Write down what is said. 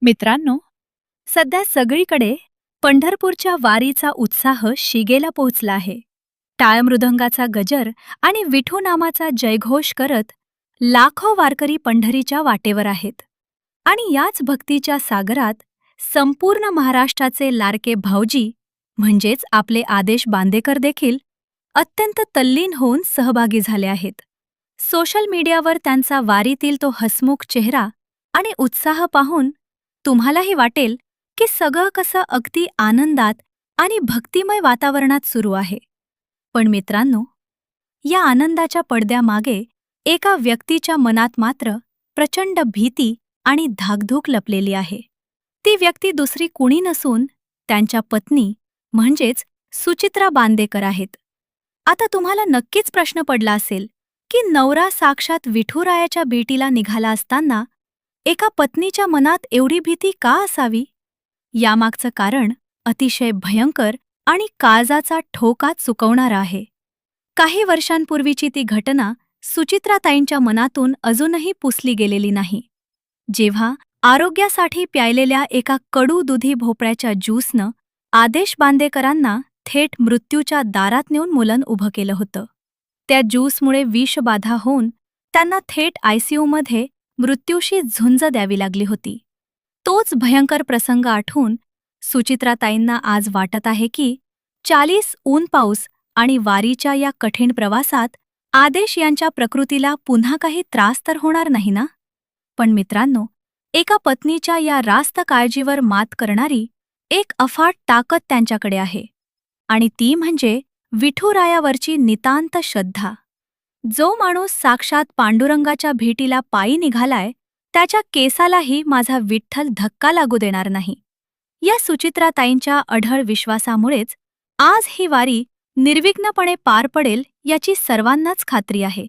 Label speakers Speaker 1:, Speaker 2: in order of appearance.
Speaker 1: मित्रांनो, सध्या सगळीकडे पंढरपूरच्या वारीचा उत्साह शिगेला पोहोचला आहे. टाळ मृदंगाचा गजर आणि विठू नामाचा जयघोष करत लाखो वारकरी पंढरीच्या वाटेवर आहेत. आणि याच भक्तीच्या सागरात संपूर्ण महाराष्ट्राचे लाडके भाऊजी म्हणजेच आपले आदेश बांदेकर देखील अत्यंत तल्लीन होऊन सहभागी झाले आहेत. सोशल मीडियावर त्यांचा वारीतील तो हसमुख चेहरा आणि उत्साह पाहून तुम्हालाही वाटेल की सगळं कसं अगदी आनंदात आणि भक्तिमय वातावरणात सुरू आहे. पण मित्रांनो, या आनंदाच्या पडद्यामागे एका व्यक्तीच्या मनात मात्र प्रचंड भीती आणि धाकधूक लपलेली आहे. ती व्यक्ती दुसरी कुणी नसून त्यांच्या पत्नी म्हणजेच सुचित्रा बांदेकर आहेत. आता तुम्हाला नक्कीच प्रश्न पडला असेल की नवरा साक्षात विठुरायाच्या भेटीला निघाला असताना एका पत्नीच्या मनात एवढी भीती का असावी? यामागचं कारण अतिशय भयंकर आणि काळजाचा ठोका चुकवणारा आहे. काही वर्षांपूर्वीची ती घटना सुचित्राताईंच्या मनातून अजूनही पुसली गेलेली नाही. जेव्हा आरोग्यासाठी प्यायलेल्या एका कडू दुधी भोपळ्याच्या ज्यूसनं आदेश बांदेकरांना थेट मृत्यूच्या दारात नेऊन मुलन उभं केलं होतं. त्या ज्यूसमुळे विषबाधा होऊन त्यांना थेट आयसीयूमध्ये मृत्यूशी झुंज द्यावी लागली होती. तोच भयंकर प्रसंग आठवून सुचित्राताईंना आज वाटत आहे की 40 ऊन पाऊस आणि वारीच्या या कठीण प्रवासात आदेश यांच्या प्रकृतीला पुन्हा काही त्रास तर होणार नाही ना? पण मित्रांनो, एका पत्नीच्या या रास्त काळजीवर मात करणारी एक अफाट ताकद त्यांच्याकडे आहे. आणि ती म्हणजे विठुरायावरची नितांत श्रद्धा. जो माणूस साक्षात पांडुरंगाच्या भेटीला पायी निघालाय, त्याच्या केसालाही माझा विठ्ठल धक्का लागू देणार नाही. या सुचित्राताईंच्या अढळ विश्वासामुळेच आज ही वारी निर्विघ्नपणे पार पडेल याची सर्वांनाच खात्री आहे.